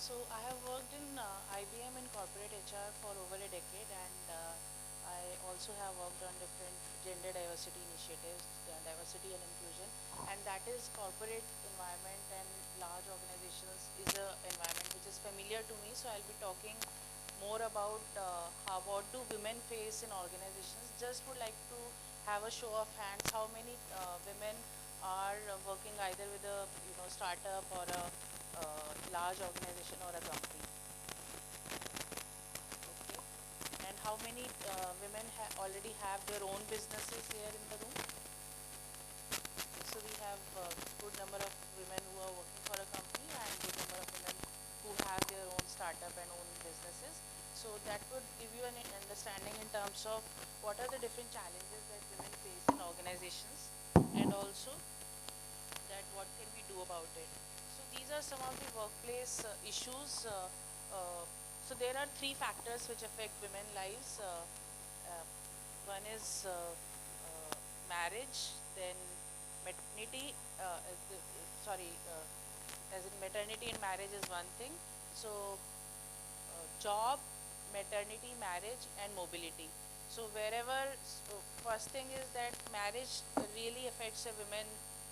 So I have worked in IBM in corporate HR for over a decade, and I also have worked on different gender diversity initiatives, diversity and inclusion, and that is corporate environment and large organizations is a environment which is familiar to me. So I'll be talking more about how what do women face in organizations. Just would like to have a show of hands. How many women are working either with a startup or a large organization or a company? Okay. And how many women already have their own businesses here in the room? So we have a good number of women who are working for a company and good number of women who have their own startup and own businesses. So that would give you an understanding in terms of what are the different challenges that women face in organizations, and also that what can we do about it. So these are some of the workplace issues. So there are three factors which affect women's lives. One is marriage, then maternity, sorry, as in maternity and marriage is one thing. So job, maternity, marriage, and mobility. So wherever, first thing is that marriage really affects a women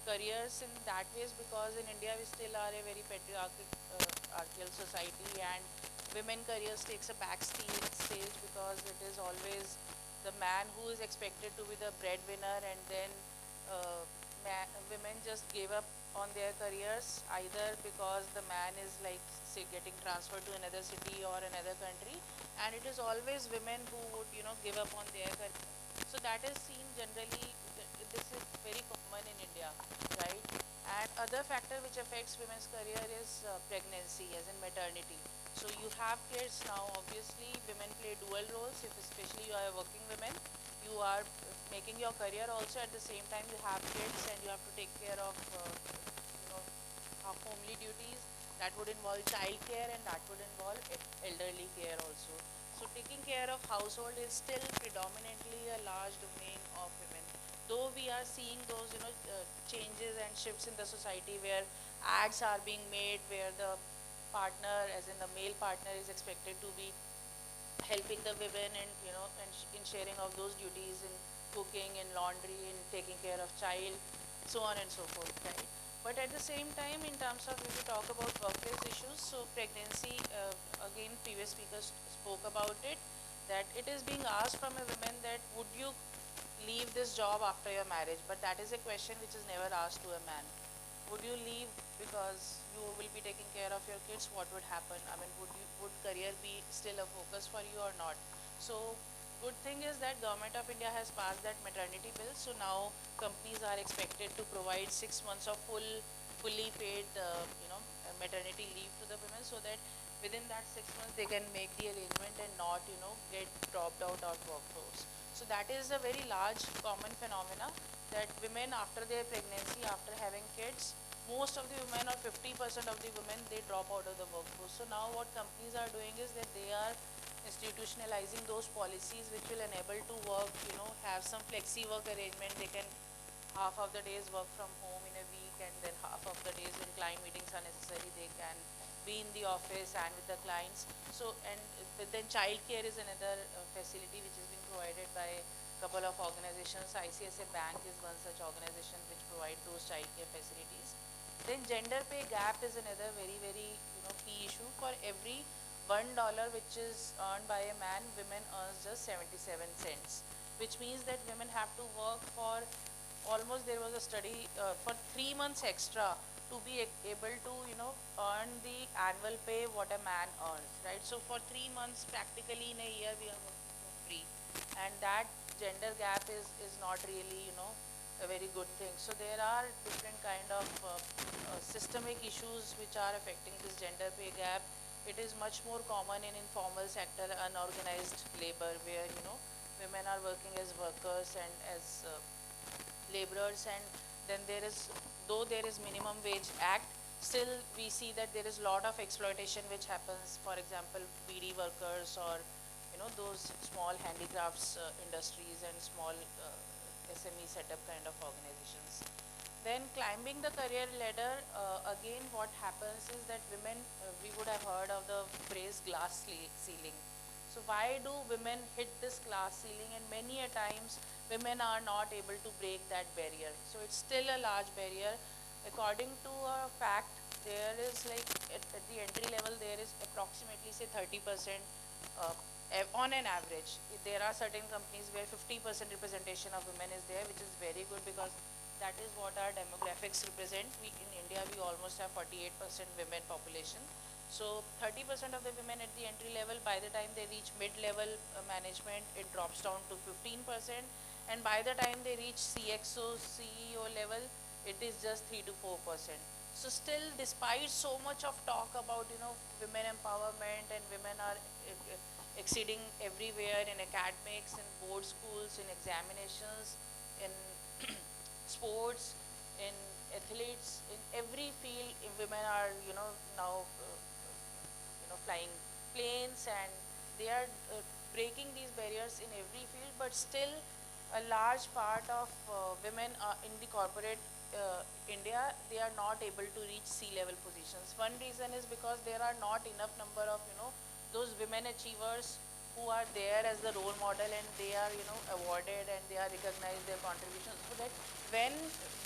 careers in that ways, because in India we still are a very patriarchal society, and women careers takes a back stage because it is always the man who is expected to be the breadwinner, and then women just gave up on their careers either because the man is like say getting transferred to another city or another country, and it is always women who would give up on their career. So that is seen generally, this is very common in India, right? And other factor which affects women's career is pregnancy, as in maternity. So you have kids now, obviously women play dual roles. If especially you are a working women, you are making your career also, at the same time you have kids and you have to take care of homely duties. That would involve child care, and that would involve elderly care also. So taking care of household is still predominantly a large domain of women. Though we are seeing those changes and shifts in the society where ads are being made where the partner, as in the male partner, is expected to be helping the women and in sharing of those duties in cooking, in laundry, in taking care of child, so on and so forth, right? But at the same time, in terms of if we talk about workplace issues, so pregnancy, again previous speakers spoke about it, that it is being asked from a woman that would you leave this job after your marriage, but that is a question which is never asked to a man. Would you leave because you will be taking care of your kids? What would happen? I mean, would career be still a focus for you or not? So good thing is that Government of India has passed that maternity bill. So now companies are expected to provide 6 months of fully paid maternity leave to the women, so that within that 6 months they can make the arrangement and not get dropped out of workforce. So that is a very large common phenomena, that women after their pregnancy, after having kids, most of the women, or 50% of the women, they drop out of the workforce. So now what companies are doing is that they are institutionalizing those policies which will enable to work, have some flexi work arrangement. They can half of the days work from home in a week, and then half of the days when client meetings are necessary, they can be in the office and with the clients. So, and but then childcare is another facility which is being provided by a couple of organizations. ICICI Bank is one such organization which provide those childcare facilities. Then gender pay gap is another very key issue. For every $1 which is earned by a man, women earns just 77 cents, which means that women have to work for almost, there was a study for 3 months extra to be able to earn the annual pay what a man earns, right? So for 3 months practically in a year we are working for free, and that gender gap is not really a very good thing. So there are different kind of systemic issues which are affecting this gender pay gap. It is much more common in informal sector, unorganized labor, where women are working as workers and as laborers, and then there is, though there is minimum wage act, still we see that there is lot of exploitation which happens. For example, BD workers, or those small handicrafts industries and small SME setup kind of organizations. Then climbing the career ladder, again what happens is that women, we would have heard of the phrase glass ceiling. So why do women hit this glass ceiling, and many a times women are not able to break that barrier. So it's still a large barrier. According to a fact, there is like at the entry level there is approximately say 30% on an average. There are certain companies where 50% representation of women is there, which is very good because that is what our demographics represent. We in India we almost have 48% women population. So 30% of the women at the entry level, by the time they reach mid-level management, it drops down to 15%, and by the time they reach CXO, CEO level, it is just 3 to 4%. So still, despite so much of talk about women empowerment and women are exceeding everywhere in academics, in board schools, in examinations, in sports, in athletes, in every field, women are now flying planes, and they are breaking these barriers in every field. But still, a large part of women in the corporate India, they are not able to reach C-level positions. One reason is because there are not enough number of those women achievers who are there as the role model, and they are awarded and they are recognized their contributions, so that when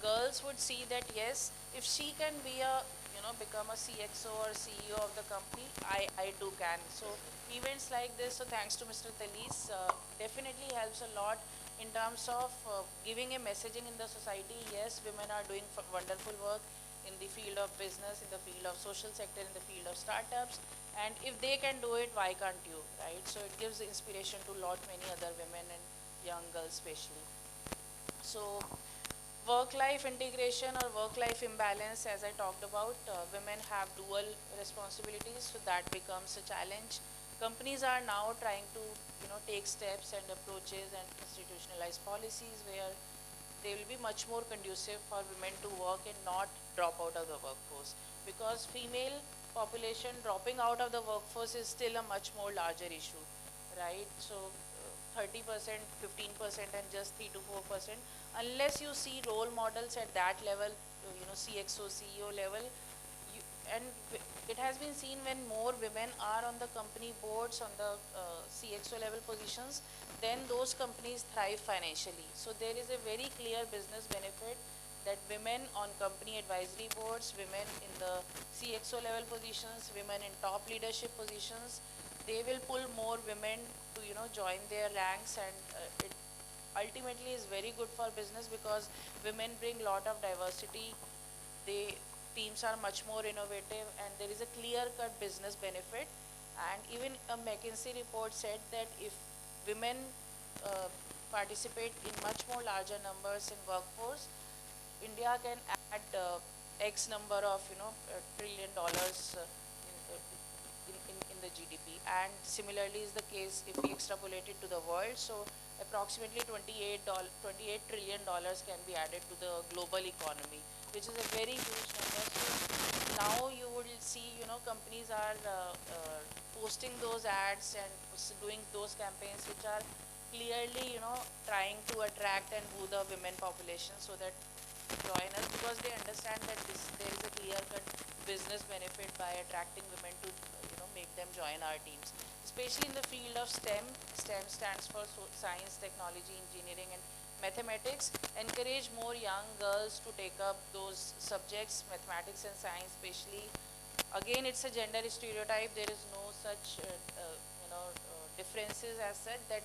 girls would see that yes, if she can be a become a CXO or CEO of the company, I too can. So events like this, so thanks to Mr. Talis, definitely helps a lot in terms of giving a messaging in the society. Yes, women are doing wonderful work in the field of business, in the field of social sector, in the field of startups, and if they can do it, why can't you, right? So it gives inspiration to lot many other women and young girls especially. So work-life integration or work-life imbalance, as I talked about, women have dual responsibilities, so that becomes a challenge. Companies are now trying to, take steps and approaches and institutionalize policies where they will be much more conducive for women to work and not drop out of the workforce. Because female population dropping out of the workforce is still a much more larger issue, right? So 30%, 15%, and just 3 to 4%. Unless you see role models at that level, CXO, CEO level, you, and it has been seen when more women are on the company boards, on the CXO level positions, then those companies thrive financially. So there is a very clear business benefit that women on company advisory boards, women in the CXO level positions, women in top leadership positions, they will pull more women to join their ranks, and it ultimately is very good for business because women bring lot of diversity. They teams are much more innovative, and there is a clear cut business benefit. And even a McKinsey report said that if women uh, participate in much more larger numbers in workforce, India can add X number of trillion dollars in the GDP. And similarly is the case if we extrapolate it to the world. So approximately $28 trillion can be added to the global economy, which is a very huge number. So now you will see, companies are posting those ads and doing those campaigns which are clearly, trying to attract and woo the women population so that join us, because they understand that there is a clear-cut business benefit by attracting women to make them join our teams, especially in the field of STEM. STEM stands for science, technology, engineering, and mathematics. Encourage more young girls to take up those subjects, mathematics and science, especially. Again, it's a gender stereotype. There is no such differences as such, that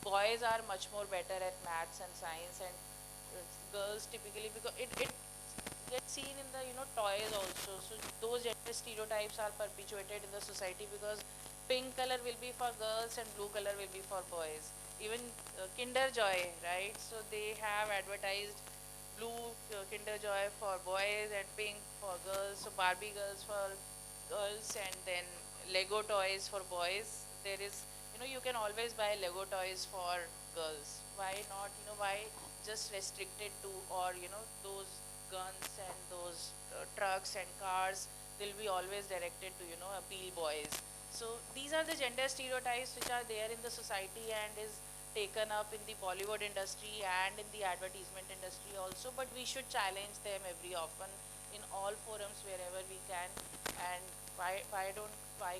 boys are much more better at maths and science, and girls typically, because it gets seen in the toys also. So those gender stereotypes are perpetuated in the society, because pink color will be for girls and blue color will be for boys. Even Kinder Joy, right? So they have advertised blue Kinder Joy for boys and pink for girls. So Barbie girls for girls, and then Lego toys for boys. There is, you can always buy Lego toys for girls. Why not? Why just restricted to, or those guns and those trucks and cars will be always directed to appeal boys. So these are the gender stereotypes which are there in the society and is taken up in the Bollywood industry and in the advertisement industry also, but we should challenge them every often in all forums wherever we can. And why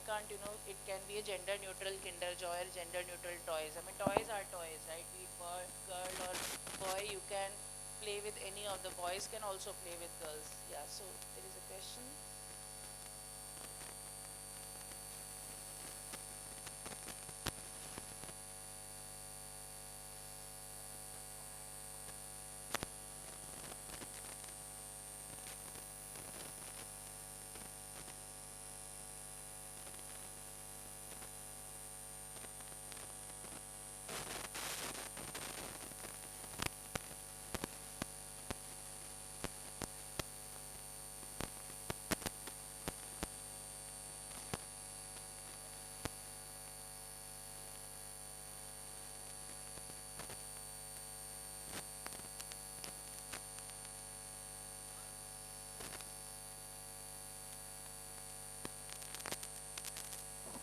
can't, you know, it can be a gender neutral Kinder Joy or gender neutral toys. I mean, toys are toys, right? Be it boy, girl or boy, you can play with any of the boys, can also play with girls. Yeah, so there is a question.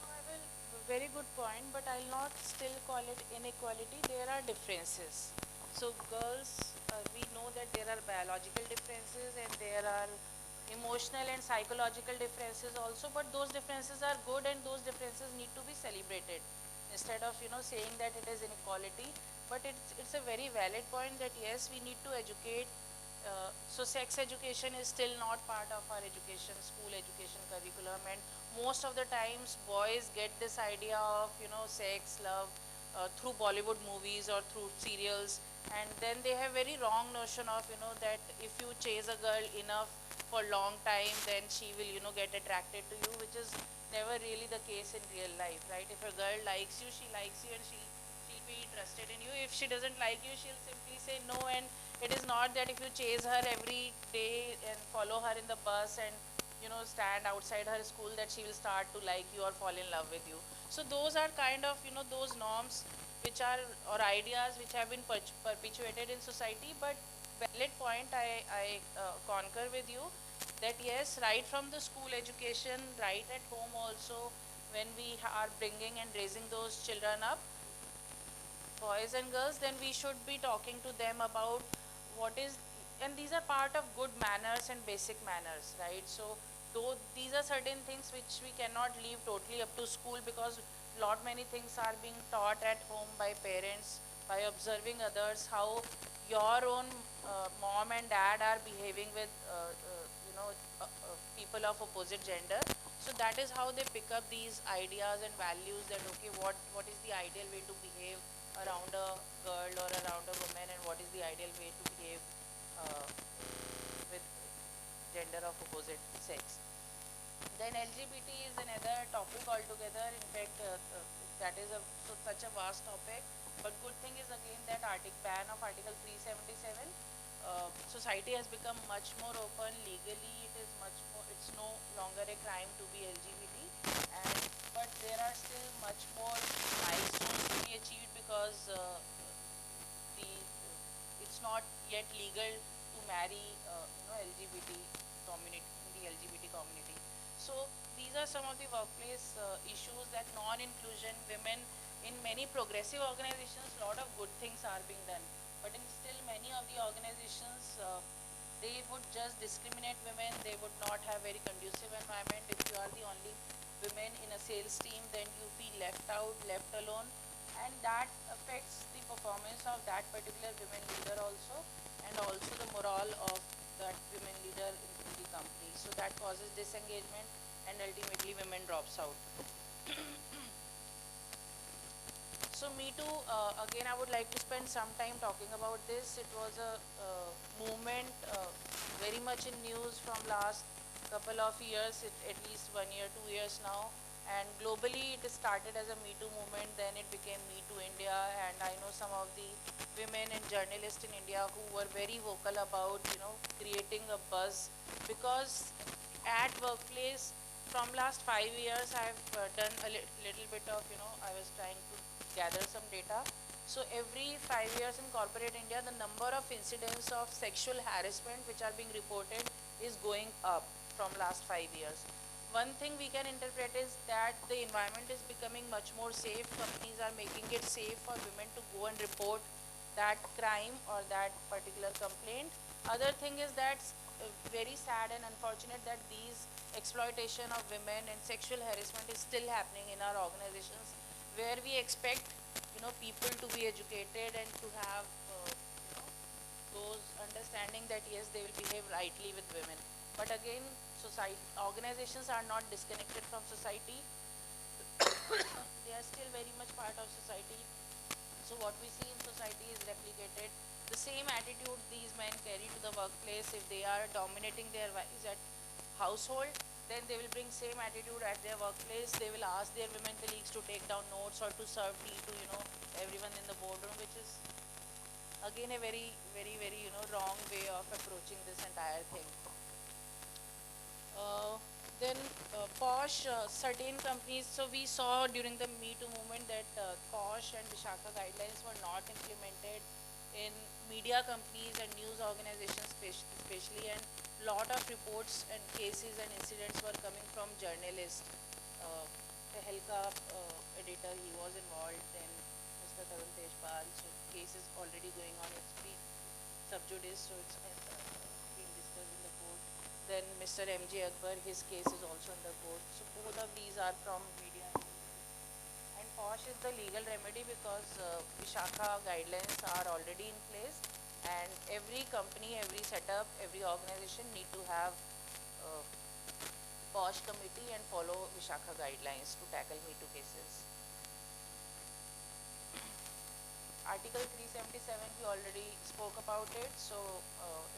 I will, very good point, but I'll not still call it inequality. There are differences. So girls, we know that there are biological differences and there are emotional and psychological differences also, but those differences are good and those differences need to be celebrated instead of, you know, saying that it is inequality. But it's a very valid point that yes, we need to educate. So sex education is still not part of our education, school education curriculum, and most of the times boys get this idea of, you know, sex, love through Bollywood movies or through serials, and then they have very wrong notion of, you know, that if you chase a girl enough for long time, then she will, you know, get attracted to you, which is never really the case in real life, right? If a girl likes you, she likes you, and she'll be interested in you. If she doesn't like you, she'll simply say no. And it is not that if you chase her every day and follow her in the bus and, you know, stand outside her school, that she will start to like you or fall in love with you. So those are kind of, you know, those norms which are, or ideas which have been perpetuated in society. But valid point, I concur with you that yes, right from the school education, right at home also, when we are bringing and raising those children up, boys and girls, then we should be talking to them about what is, and these are part of good manners and basic manners, right? So though these are certain things which we cannot leave totally up to school, because lot many things are being taught at home by parents, by observing others, how your own mom and dad are behaving with you know, people of opposite gender. So that is how they pick up these ideas and values, that okay, what is the ideal way to behave around a girl or around a woman, and what is the ideal way to behave uh, with gender of opposite sex. Then LGBT is another topic altogether. In fact, that is such a vast topic. But good thing is again that ban of Article 377. Society has become much more open legally. It is much more. It's no longer a crime to be LGBT. And but there are still much more milestones to be achieved, because the it's not yet legal to marry you know, LGBT community, in the LGBT community. So these are some of the workplace issues, that non-inclusion, women in many progressive organizations, a lot of good things are being done, but in still many of the organizations, they would just discriminate women. They would not have very conducive environment. If you are the only women in a sales team, then you feel left out, left alone, and that affects the performance of that particular women leader also, and also the morale of that women leader in the company. So that causes disengagement, and ultimately women drops out. So Me Too, again, I would like to spend some time talking about this. It was a movement very much in news from last couple of years, at least 1 year, 2 years now. And globally, it started as a Me Too movement, then it became Me Too India. And I know some of the women and journalists in India who were very vocal about, you know, creating a buzz, because at workplace, from last 5 years, I've done a little bit of, you know, I was trying to gather some data. So every 5 years in corporate India, the number of incidents of sexual harassment which are being reported is going up from last 5 years. one thing we can interpret is that the environment is becoming much more safe. Companies are making it safe for women to go and report that crime or that particular complaint. Other thing is that very sad and unfortunate that these exploitation of women and sexual harassment is still happening in our organizations, where we expect people to be educated and to have those understanding that yes, they will behave rightly with women. But again, society organizations are not disconnected from society. They are still very much part of society. So what we see in society is replicated. The same attitude these men carry to the workplace. If they are dominating their wives at household, then they will bring same attitude at their workplace. They will ask their women colleagues to take down notes or to serve tea to everyone in the boardroom, which is again a very, very, very wrong way of approaching this entire thing. Uh, then Posh, certain companies, so we saw during the Me Too movement that Posh and Vishaka guidelines were not implemented in media companies and news organizations especially, and lot of reports and cases and incidents were coming from journalists. Tehelka editor, he was involved, then Mr. Tarun Tejpal, so case is already going on, it's sub judice, so it's being discussed in the court. Then Mr. M.J. Akbar, his case is also in the court. So both of these are from media. And POSH is the legal remedy because Vishaka guidelines are already in place, and every company, every setup, every organization need to have POSH committee and follow Vishaka guidelines to tackle Me Too cases. Article 377, we already spoke about it. So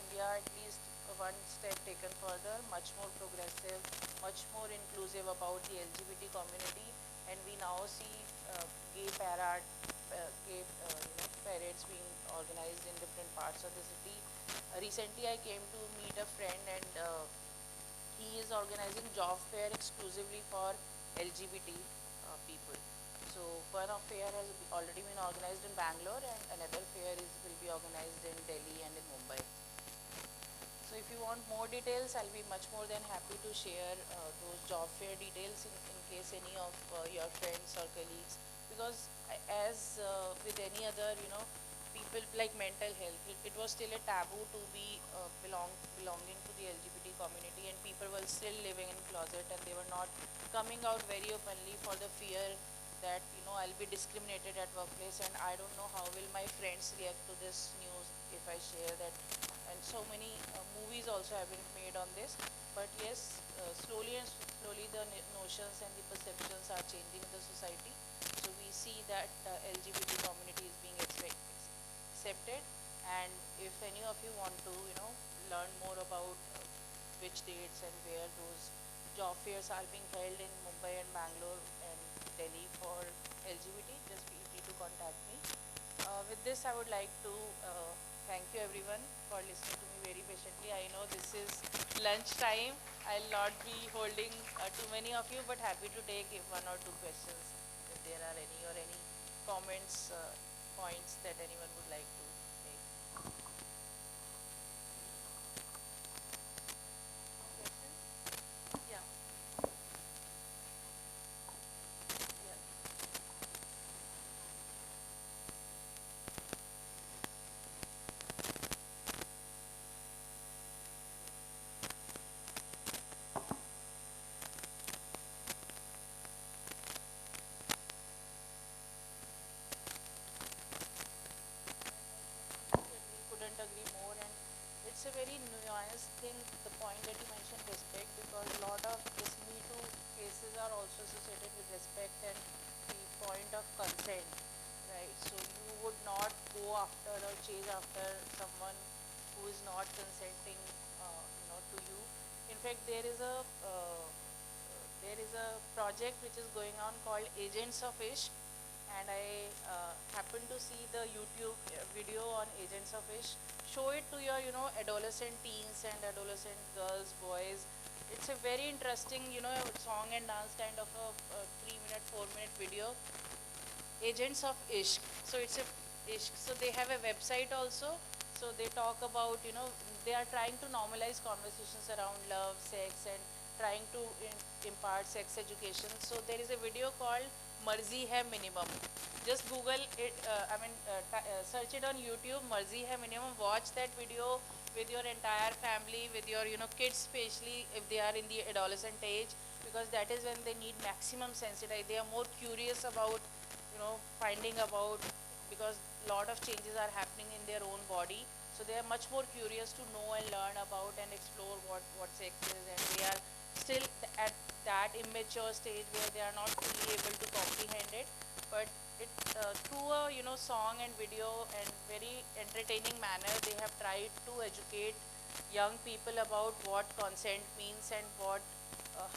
India at least one step taken further, much more progressive, much more inclusive about the LGBT community, and we now see gay parade, parades being organized in different parts of the city. Recently, I came to meet a friend, and he is organizing job fair exclusively for LGBT people. So one of fair has already been organized in Bangalore, and another fair will be organized in Delhi and in Mumbai. So if you want more details, I'll be much more than happy to share those job fair details in case any of your friends or colleagues. Because as with any other, people like mental health, it was still a taboo to be belonging to the LGBT community, and people were still living in closet, and they were not coming out very openly for the fear that I'll be discriminated at workplace, and I don't know how will my friends react to this news if I share that. And so many movies also have been made on this. But yes, slowly and slowly the notions and the perceptions are changing in the society. So we see that LGBT community is being accepted. And if any of you want to learn more about which dates and where those job fairs are being held in Mumbai and Bangalore and Delhi for LGBT, just feel free to contact me. With this, I would like to thank you everyone for listening to me very patiently. I know this is lunch time. I'll not be holding too many of you, but happy to take one or two questions if there are any, or any comments, points that anyone would like to make. Questions? Yeah. Yeah. We couldn't agree more, and it's a very nuanced thing, the point that you mentioned, respect, because a lot of this Me Too cases are also associated with respect and the point of consent, right? So you would not go after or chase after someone who is not consenting, to you. In fact, there is a project which is going on called Agents of Ishq, and I happened to see the YouTube video on Agents of Ishq. Show it to your, adolescent teens and adolescent girls, boys. It's a very interesting, song and dance kind of a 3-minute, 4-minute video. Agents of Ishq. So it's a Ishq. So they have a website also. So they talk about, they are trying to normalize conversations around love, sex, and trying to impart sex education. So there is a video called Marzi Hai Minimum. Just Google it, search it on YouTube, Marzi Hai Minimum. Watch that video with your entire family, with your kids, especially if they are in the adolescent age, because that is when they need maximum sensitivity. They are more curious about finding about, because lot of changes are happening in their own body, so they are much more curious to know and learn about and explore what sex is, and they are still at that immature stage where they are not fully able to comprehend it. But it through a song and video and very entertaining manner, they have tried to educate young people about what consent means and what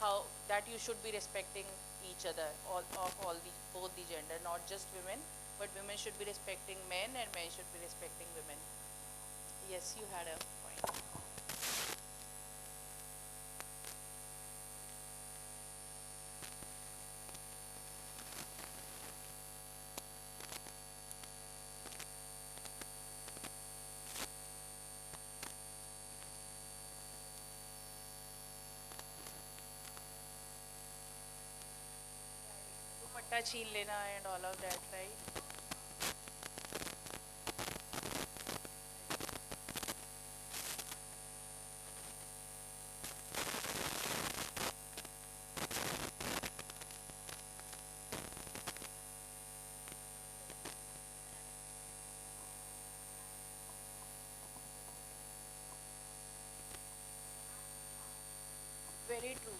how that you should be respecting each other, all the both the gender, not just women, but women should be respecting men and men should be respecting women. Yes, you had a point. Dupatta chheen lena and all of that, right? Very true.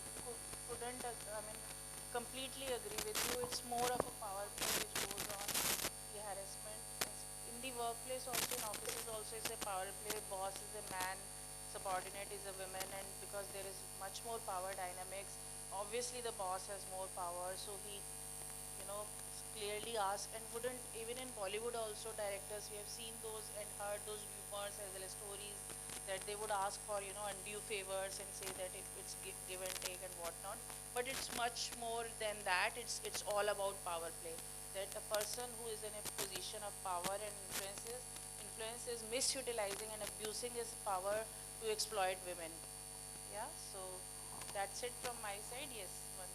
Couldn't, completely agree with you. It's more of a power play which goes on. The harassment in the workplace, also in offices, also is a power play. Boss is a man, subordinate is a woman, and because there is much more power dynamics, obviously the boss has more power, so he clearly ask, and wouldn't, even in Bollywood also, directors, we have seen those and heard those rumors as well as stories that they would ask for undue favors and say that it's give and take and whatnot. But it's much more than that. It's all about power play, that a person who is in a position of power and influence is misutilizing and abusing his power to exploit women. Yeah, so that's it from my side. Yes, one.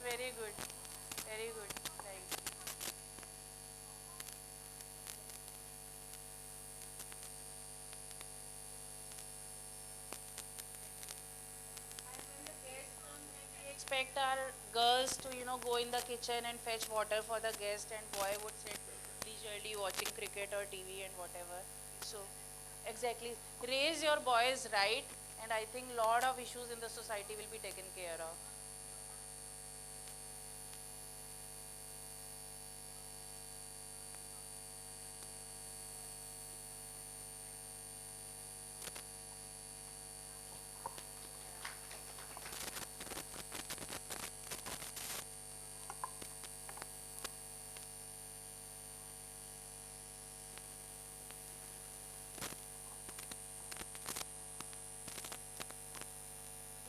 Very good. Very good. Right. We expect our girls to, go in the kitchen and fetch water for the guest, and boy would sit leisurely watching cricket or TV and whatever. So, exactly. Raise your boys right, and I think lot of issues in the society will be taken care of.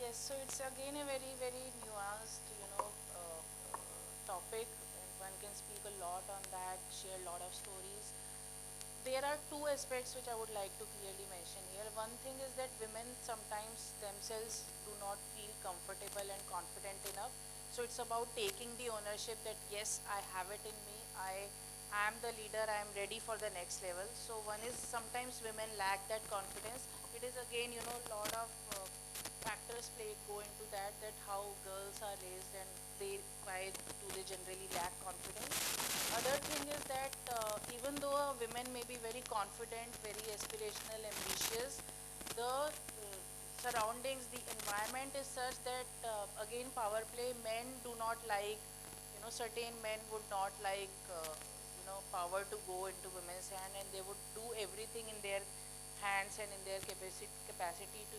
Yes, so it's again a very, very nuanced, topic, and one can speak a lot on that, share a lot of stories. There are two aspects which I would like to clearly mention here. One thing is that women sometimes themselves do not feel comfortable and confident enough. So it's about taking the ownership that yes, I have it in me. I am the leader. I am ready for the next level. So one is sometimes women lack that confidence. It is again, lot of factors go into that, that how girls are raised and they why do they generally lack confidence. Other thing is that even though a women may be very confident, very aspirational, ambitious, the surroundings, the environment is such that again power play, men do not like, certain men would not like power to go into women's hand, and they would do everything in their hands and in their capacity to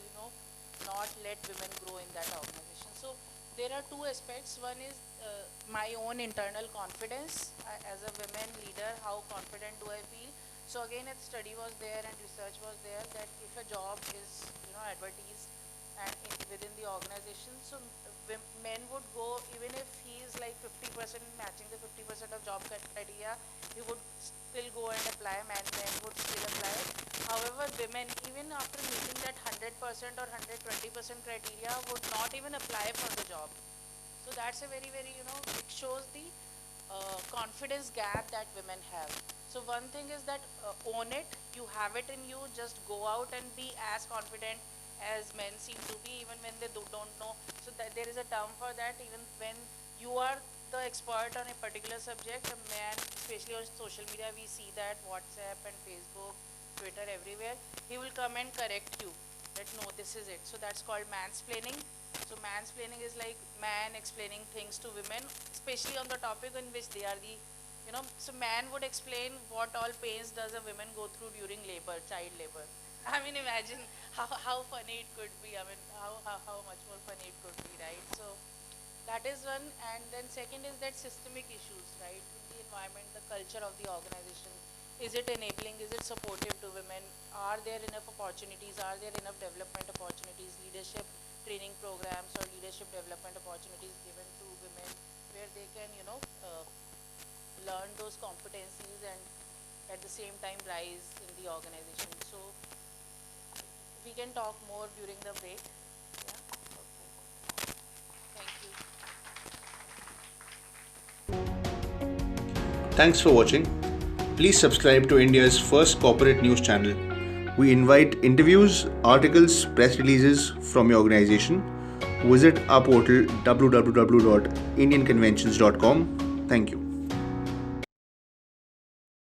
not let women grow in that organization. So there are two aspects. One is my own internal confidence as a women leader. How confident do I feel? So again, a study was there and research was there that if a job is advertised and within the organization, so men would go even if he is like 50% matching the 50% of job criteria, he would still go and apply. Men would still apply. However, women, even after meeting that 100% or 120% criteria, would not even apply for the job. So that's a very, very, it shows the confidence gap that women have. So one thing is that own it, you have it in you, just go out and be as confident as men seem to be, even when they don't know. So that there is a term for that. Even when you are the expert on a particular subject, a man, especially on social media, we see that WhatsApp and Facebook, Twitter, everywhere, he will come and correct you that no, this is it. So that's called mansplaining. So mansplaining is like man explaining things to women, especially on the topic in which they are the, so man would explain what all pains does a woman go through during labor, child labor. I mean, imagine how funny it could be. I mean, how much more funny it could be, right? So that is one. And then second is that systemic issues, right? In the environment, the culture of the organization. Is it enabling? Is it supportive to women? Are there enough opportunities? Are there enough development opportunities, leadership training programs or leadership development opportunities given to women where they can, learn those competencies and at the same time rise in the organization. So we can talk more during the break. Yeah. Okay. Thank you. Thanks for watching. Please subscribe to India's first corporate news channel. We invite interviews, articles, press releases from your organization. Visit our portal www.indianconventions.com. Thank you.